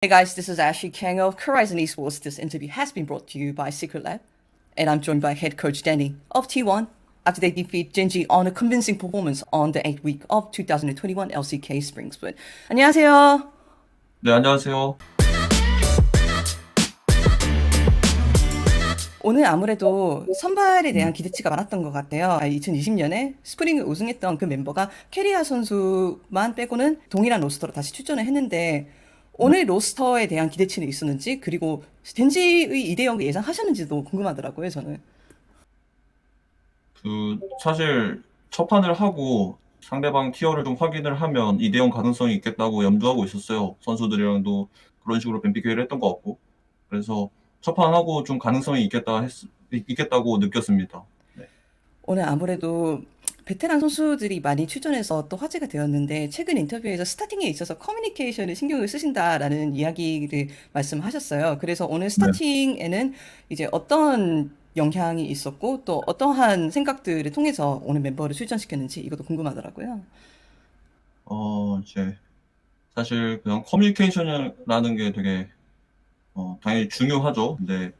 Hey guys, this is Ashley Kang of Horizon Esports. This interview has been brought to you by Secret Lab, and I'm joined by head coach Danny of T1 after they defeat Genji on a convincing performance on the 8th week of 2021 LCK Spring Split. 안녕하세요. 네, 안녕하세요. 오늘 아무래도 선발에 대한 기대치가 많았던 것 같아요. 2020년에 스프링을 우승했던 그 멤버가 캐리아 선수만 빼고는 동일한 로스터로 다시 출전을 했는데 오늘 로스터에 대한 기대치는 있었는지 그리고 젠지의 2대0을 예상하셨는지도 궁금하더라고요, 저는. 사실 첫 판을 하고 상대방 티어를 좀 확인을 하면 2대0 가능성이 있겠다고 염두하고 있었어요. 선수들이랑도 그런 식으로 뱀픽 회의를 했던 것 같고. 그래서 첫 판 하고 좀 가능성이 있겠다고 느꼈습니다. 네. 오늘 아무래도 베테랑 선수들이 많이 출전해서 또 화제가 되었는데 최근 인터뷰에서 스타팅에 있어서 커뮤니케이션에 신경을 쓰신다라는 이야기를 말씀하셨어요. 그래서 오늘 네. 스타팅에는 이제 어떤 영향이 있었고 또 어떠한 생각들을 통해서 오늘 멤버를 출전시켰는지 이것도 궁금하더라고요. 이제 사실 그냥 커뮤니케이션이라는 게 되게 당연히 중요하죠. 근데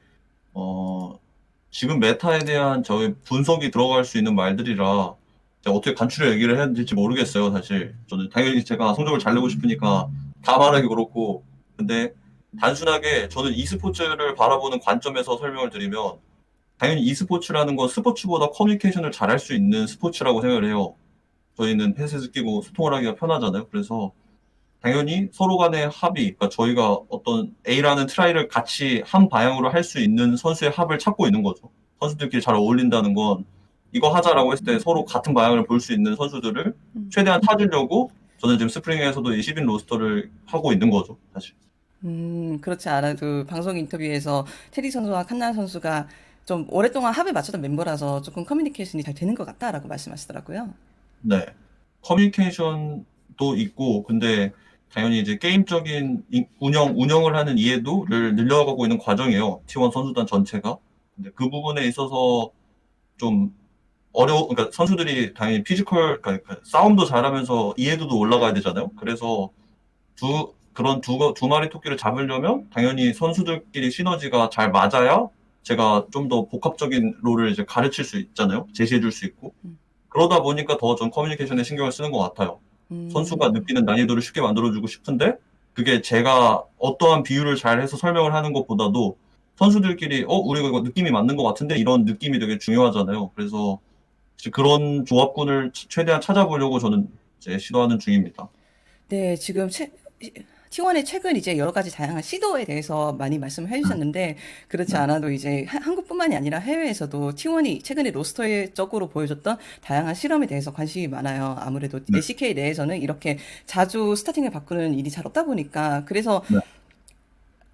지금 메타에 대한 저희 분석이 들어갈 수 있는 말들이라 제가 어떻게 간추려 얘기를 해야 될지 모르겠어요, 사실. 저는 당연히 제가 성적을 잘 내고 싶으니까 다 말하기 그렇고. 근데 단순하게 저는 e스포츠를 바라보는 관점에서 설명을 드리면 당연히 e스포츠라는 건 스포츠보다 커뮤니케이션을 잘할 수 있는 스포츠라고 생각을 해요. 저희는 헤드셋을 끼고 소통을 하기가 편하잖아요. 그래서 당연히 서로 간의 합의, 그러니까 저희가 어떤 A라는 트라이를 같이 한 방향으로 할 수 있는 선수의 합을 찾고 있는 거죠. 선수들끼리 잘 어울린다는 건 이거 하자라고 했을 때 서로 같은 방향을 볼 수 있는 선수들을 최대한 찾으려고 저는 지금 스프링에서도 이 10인 로스터를 하고 있는 거죠, 사실. 그렇지 않아도 방송 인터뷰에서 테리 선수와 칸나 선수가 좀 오랫동안 합을 맞췄던 멤버라서 조금 커뮤니케이션이 잘 되는 것 같다라고 말씀하시더라고요. 네. 커뮤니케이션도 있고, 근데 당연히 이제 게임적인 운영을 하는 이해도를 늘려가고 있는 과정이에요. T1 선수단 전체가. 근데 그 부분에 있어서 좀 그러니까 선수들이 당연히 그러니까 싸움도 잘하면서 이해도도 올라가야 되잖아요. 그래서 두 마리 토끼를 잡으려면 당연히 선수들끼리 시너지가 잘 맞아야 제가 좀 더 복합적인 롤을 이제 가르칠 수 있잖아요. 제시해 줄 수 있고. 그러다 보니까 더 전 커뮤니케이션에 신경을 쓰는 것 같아요. 선수가 음. 느끼는 난이도를 쉽게 만들어주고 싶은데 그게 제가 어떠한 비유를 잘 해서 설명을 하는 것보다도 선수들끼리 우리가 이거 느낌이 맞는 것 같은데 이런 느낌이 되게 중요하잖아요. 그래서 그런 조합군을 최대한 찾아보려고 저는 이제 시도하는 중입니다. 네, 지금 T1의 최근 이제 여러 가지 다양한 시도에 대해서 많이 말씀을 해주셨는데, 그렇지 네. 않아도 이제 한국뿐만이 아니라 해외에서도 T1이 최근에 로스터적으로 보여줬던 다양한 실험에 대해서 관심이 많아요. 아무래도 네. LCK 내에서는 이렇게 자주 스타팅을 바꾸는 일이 잘 없다 보니까, 그래서 네.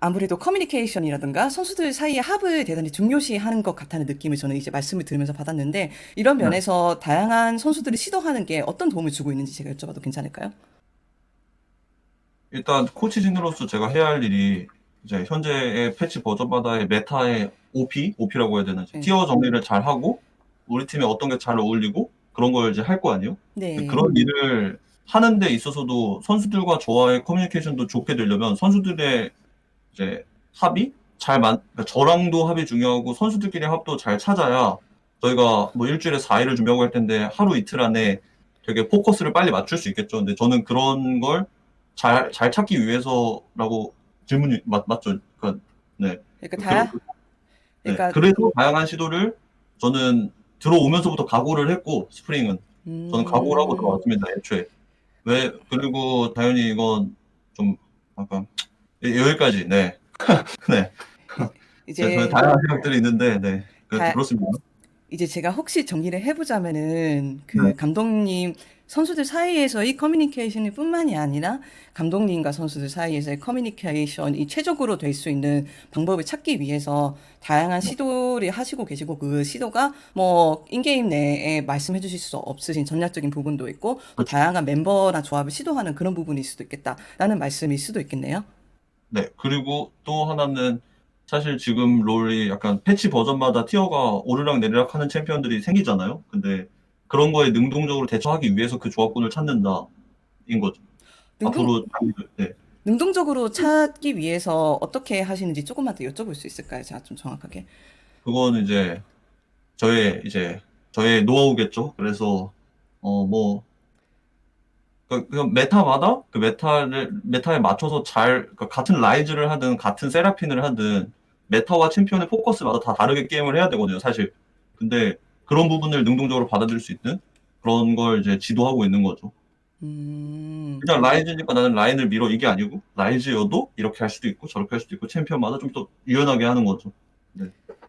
아무래도 커뮤니케이션이라든가 선수들 사이의 합을 대단히 중요시하는 것 같다는 느낌을 저는 이제 말씀을 들으면서 받았는데, 이런 네. 면에서 다양한 선수들이 시도하는 게 어떤 도움을 주고 있는지 제가 여쭤봐도 괜찮을까요? 일단 코치진으로서 제가 해야 할 일이 이제 현재의 패치 버전마다의 메타의 OP라고 해야 되나 네. 티어 정리를 잘 하고 우리 팀에 어떤 게 잘 어울리고 그런 걸 이제 할 거 아니에요. 네. 그런 일을 하는 데 있어서도 선수들과 저와의 커뮤니케이션도 좋게 되려면 선수들의 이제 그러니까 저랑도 합이 중요하고 선수들끼리 합도 잘 찾아야 저희가 뭐 일주일에 4일을 준비하고 할 텐데 하루 이틀 안에 되게 포커스를 빨리 맞출 수 있겠죠. 근데 저는 그런 걸 잘 찾기 위해서라고 질문이 맞죠. 그러니까 네. 그러니까 그, 네. 그러니까 그래서 다양한 시도를 저는 들어오면서부터 각오를 했고 스프링은 저는 각오를 하고 음, 들어왔습니다. 애초에. 그리고 당연히 이건 좀 약간 여기까지. 네. 네. 네, 저는 이제 다양한 생각들이 있는데, 네. 다 그렇습니다. 이제 제가 혹시 정리를 해보자면은 네. 그 감독님 선수들 사이에서의 커뮤니케이션이 뿐만이 아니라 감독님과 선수들 사이에서의 커뮤니케이션이 최적으로 될 수 있는 방법을 찾기 위해서 다양한 네. 시도를 하시고 계시고 그 시도가 뭐 인게임 내에 말씀해 주실 수 없으신 전략적인 부분도 있고 또 그렇죠. 다양한 멤버나 조합을 시도하는 그런 부분일 수도 있겠다라는 말씀일 수도 있겠네요. 네. 그리고 또 하나는 사실 지금 롤이 약간 패치 버전마다 티어가 오르락 내리락 하는 챔피언들이 생기잖아요. 근데 그런 거에 능동적으로 대처하기 위해서 그 조합군을 찾는다인 거죠. 능동 앞으로, 네. 능동적으로 찾기 위해서 어떻게 하시는지 조금만 더 여쭤볼 수 있을까요? 제가 좀 정확하게. 그거는 이제 저의 노하우겠죠. 그래서 뭐 그 메타마다 그 메타에 맞춰서 그러니까 같은 라이즈를 하든 같은 세라핀을 하든 메타와 챔피언의 포커스마다 다 다르게 게임을 해야 되거든요, 사실. 근데 그런 부분을 능동적으로 받아들일 수 있는 그런 걸 이제 지도하고 있는 거죠. 음, 그냥 라이즈니까 나는 라인을 밀어 이게 아니고 라이즈여도 이렇게 할 수도 있고 저렇게 할 수도 있고 챔피언마다 좀 더 유연하게 하는 거죠. 네.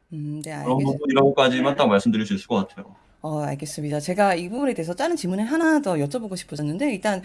네, 그런 부분이라고까지만 딱 말씀드릴 수 있을 것 같아요. 알겠습니다. 제가 이 부분에 대해서 다른 질문을 하나 더 여쭤보고 싶어졌는데, 일단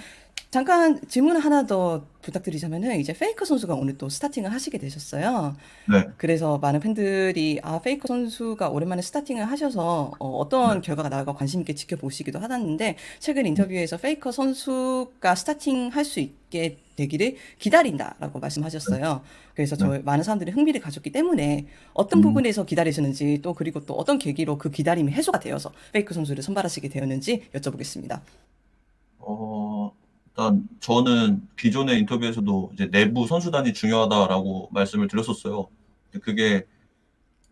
잠깐 질문 하나 더 부탁드리자면은, 이제 페이커 선수가 오늘 또 스타팅을 하시게 되셨어요. 네. 그래서 많은 팬들이 페이커 선수가 오랜만에 스타팅을 하셔서 네. 어떤 결과가 나올까 관심 있게 지켜보시기도 하았는데, 최근 인터뷰에서 페이커 선수가 스타팅 할 수 있게 되기를 기다린다라고 말씀하셨어요. 그래서 네. 많은 사람들이 흥미를 가졌기 때문에 어떤 음, 부분에서 기다리시는지, 또 그리고 또 어떤 계기로 그 기다림이 해소가 되어서 페이커 선수를 선발하시게 되었는지 여쭤보겠습니다. 일단 저는 기존의 인터뷰에서도 이제 내부 선수단이 중요하다라고 말씀을 드렸었어요. 근데 그게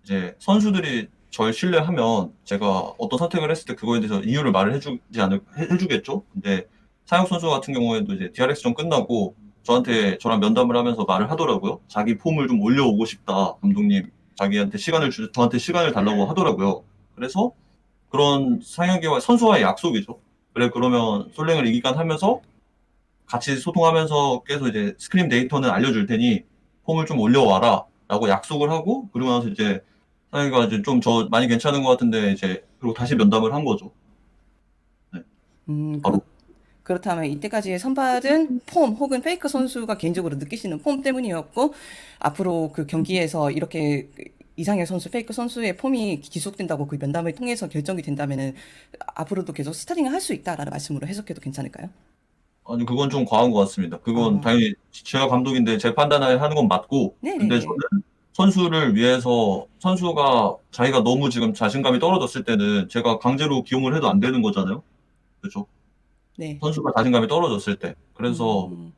이제 선수들이 절 신뢰하면 제가 어떤 선택을 했을 때 그거에 대해서 이유를 말을 해주겠죠? 근데 사역 선수 같은 경우에도 이제 DRX전 끝나고 저랑 면담을 하면서 말을 하더라고요. 자기 폼을 좀 올려오고 싶다. 감독님, 저한테 시간을 달라고 하더라고요. 그래서 그런 상혁이와 선수와의 약속이죠. 그래, 그러면 솔랭을 이기간 하면서 같이 소통하면서 계속 이제 스크림 데이터는 알려줄 테니 폼을 좀 올려와라 라고 약속을 하고 그러고 나서 이제 상혁이가 이제 좀 저 많이 괜찮은 것 같은데 이제 그리고 다시 면담을 한 거죠. 네, 음, 그렇, 바로. 그렇다면 이때까지의 선발은 폼 혹은 페이커 선수가 개인적으로 느끼시는 폼 때문이었고, 앞으로 그 경기에서 이렇게 이상혁 선수, 페이커 선수의 폼이 지속된다고 그 면담을 통해서 결정이 된다면은 앞으로도 계속 스타팅을 할 수 있다라는 말씀으로 해석해도 괜찮을까요? 아니, 그건 좀 과한 것 같습니다. 그건 아, 당연히 제가 감독인데 제 판단을 하는 건 맞고, 근데 네네네. 저는 선수를 위해서 선수가 자기가 너무 지금 자신감이 떨어졌을 때는 제가 강제로 기용을 해도 안 되는 거잖아요. 그렇죠? 네. 선수가 자신감이 떨어졌을 때. 그래서 음,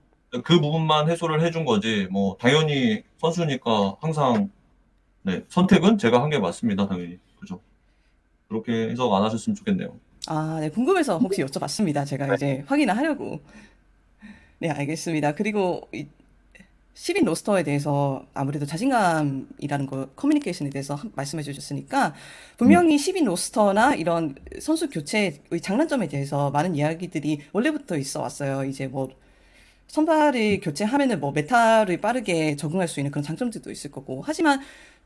그 부분만 해소를 해준 거지, 뭐, 당연히 선수니까 항상, 네, 선택은 제가 한 게 맞습니다, 당연히. 그죠? 그렇게 해석 안 하셨으면 좋겠네요. 네. 궁금해서 혹시 여쭤봤습니다. 제가 네. 이제 확인을 하려고. 네, 알겠습니다. 그리고 10인 로스터에 대해서 아무래도 자신감이라는 거, 커뮤니케이션에 대해서 말씀해 주셨으니까, 네. 분명히 10인 로스터나 이런 선수 교체의 장단점에 대해서 많은 이야기들이 원래부터 있어 왔어요. 이제 뭐, 선발을 교체하면은 뭐 메타를 빠르게 적응할 수 있는 그런 장점들도 있을 거고. 하지만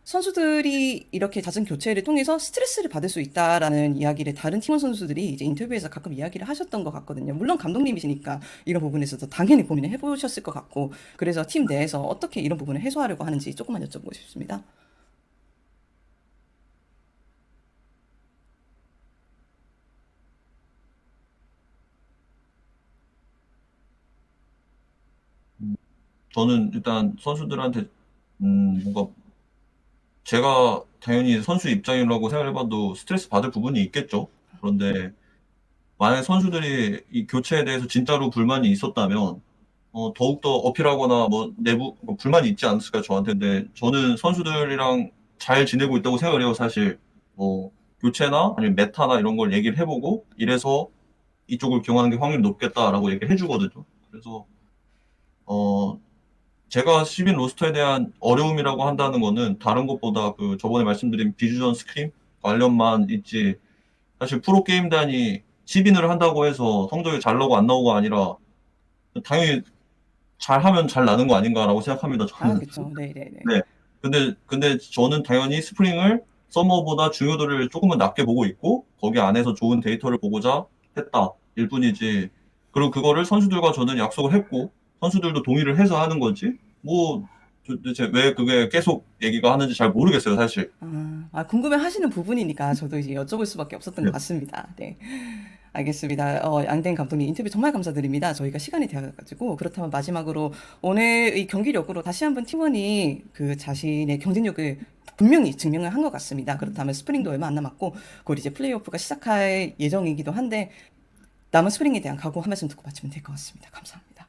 선수들이 이렇게 잦은 교체를 통해서 스트레스를 받을 수 있다라는 이야기를 다른 팀원 선수들이 이제 인터뷰에서 가끔 이야기를 하셨던 것 같거든요. 물론 감독님이시니까 이런 부분에서도 당연히 고민을 해보셨을 것 같고. 그래서 팀 내에서 어떻게 이런 부분을 해소하려고 하는지 조금만 여쭤보고 싶습니다. 저는 일단 선수들한테, 뭔가, 제가 당연히 선수 입장이라고 생각해봐도 스트레스 받을 부분이 있겠죠. 그런데, 만약 선수들이 이 교체에 대해서 진짜로 불만이 있었다면, 더욱더 어필하거나 뭐 내부 뭐 불만이 있지 않았을까 저한테. 근데 저는 선수들이랑 잘 지내고 있다고 생각을 해요, 사실. 뭐 교체나 아니면 메타나 이런 걸 얘기를 해보고 이래서 이쪽을 기용하는 게 확률이 높겠다라고 얘기를 해주거든요. 그래서 어 제가 10인 로스터에 대한 어려움이라고 한다는 거는 다른 것보다 그 저번에 말씀드린 비주전 스크림 관련만 있지, 사실 프로 게임단이 10인을 한다고 해서 성적이 잘 나오고 안 나오고가 아니라 당연히 잘하면 잘 나는 거 아닌가라고 생각합니다, 저는. 그쵸. 네네네. 네. 근데 저는 당연히 스프링을 서머보다 중요도를 조금은 낮게 보고 있고, 거기 안에서 좋은 데이터를 보고자 했다. 일 뿐이지. 그리고 그거를 선수들과 저는 약속을 했고, 선수들도 동의를 해서 하는 거지. 뭐, 도대체 왜 그게 계속 얘기가 하는지 잘 모르겠어요, 사실. 궁금해 하시는 부분이니까 저도 이제 여쭤볼 수밖에 없었던 것 네. 같습니다. 네. 알겠습니다. 양대인 감독님 인터뷰 정말 감사드립니다. 저희가 시간이 되어가지고 그렇다면 마지막으로 오늘 이 경기력으로 다시 한번 팀원이 그 자신의 경쟁력을 분명히 증명을 한 것 같습니다. 그렇다면 스프링도 얼마 안 남았고 곧 이제 플레이오프가 시작할 예정이기도 한데 남은 스프링에 대한 각오 한 말씀 듣고 마치면 될 것 같습니다. 감사합니다.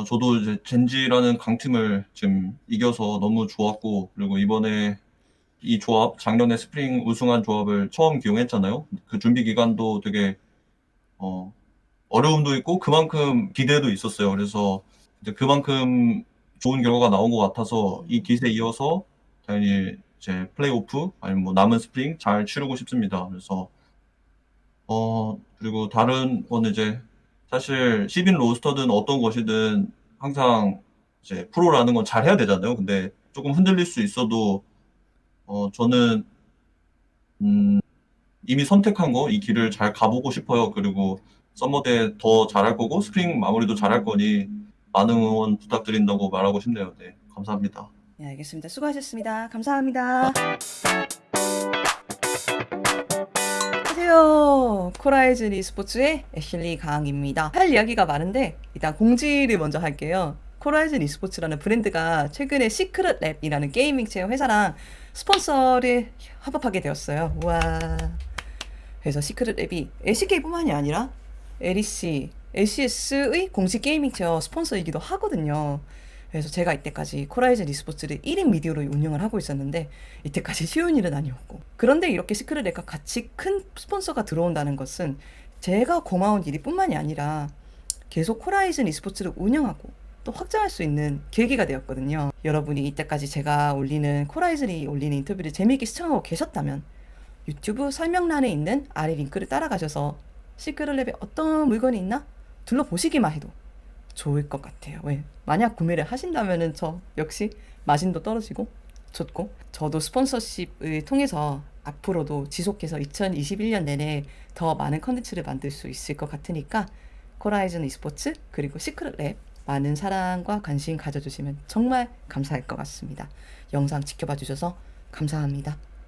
저도 이제 젠지라는 강팀을 지금 이겨서 너무 좋았고, 그리고 이번에 이 조합, 작년에 스프링 우승한 조합을 처음 기용했잖아요. 그 준비 기간도 되게 어, 어려움도 있고 그만큼 기대도 있었어요. 그래서 이제 그만큼 좋은 결과가 나온 것 같아서 이 기세에 이어서 당연히 이제 플레이오프 아니면 뭐 남은 스프링 잘 치르고 싶습니다. 그래서 그리고 다른 거는 이제 사실 시빈 로스터든 어떤 것이든 항상 이제 프로라는 건 잘 해야 되잖아요. 근데 조금 흔들릴 수 있어도 저는 이미 선택한 거 이 길을 잘 가보고 싶어요. 그리고 썸머대 더 잘할 거고 스프링 마무리도 잘할 거니 많은 응원 부탁드린다고 말하고 싶네요. 네, 감사합니다. 네, 알겠습니다. 수고하셨습니다. 감사합니다. 안녕하세요. 코라이즌 e스포츠의 애슐리 강입니다. 할 이야기가 많은데 일단 공지를 먼저 할게요. 코라이즌 e스포츠라는 브랜드가 최근에 시크릿 랩이라는 게이밍 체험 회사랑 스폰서를 협업하게 되었어요. 우와. 그래서 시크릿 랩이 LCK뿐만이 아니라 LEC, LCS의 공식 게이밍 체어 스폰서이기도 하거든요. 그래서 제가 이때까지 코라이즌 e스포츠를 1인 미디어로 운영을 하고 있었는데 이때까지 쉬운 일은 아니었고, 그런데 이렇게 시크릿 랩과 같이 큰 스폰서가 들어온다는 것은 제가 고마운 일이 뿐만이 아니라 계속 코라이즌 e스포츠를 운영하고 또 확장할 수 있는 계기가 되었거든요. 여러분이 이때까지 제가 올리는 코라이즌이 올리는 인터뷰를 재미있게 시청하고 계셨다면 유튜브 설명란에 있는 아래 링크를 따라가셔서 시크릿 랩에 어떤 물건이 있나 둘러보시기만 해도 좋을 것 같아요. 왜? 만약 구매를 하신다면은 저 역시 마진도 떨어지고 좋고, 저도 스폰서십을 통해서 앞으로도 지속해서 2021년 내내 더 많은 컨텐츠를 만들 수 있을 것 같으니까 코라이즌 e스포츠 그리고 시크릿 랩 많은 사랑과 관심 가져주시면 정말 감사할 것 같습니다. 영상 지켜봐 주셔서 감사합니다.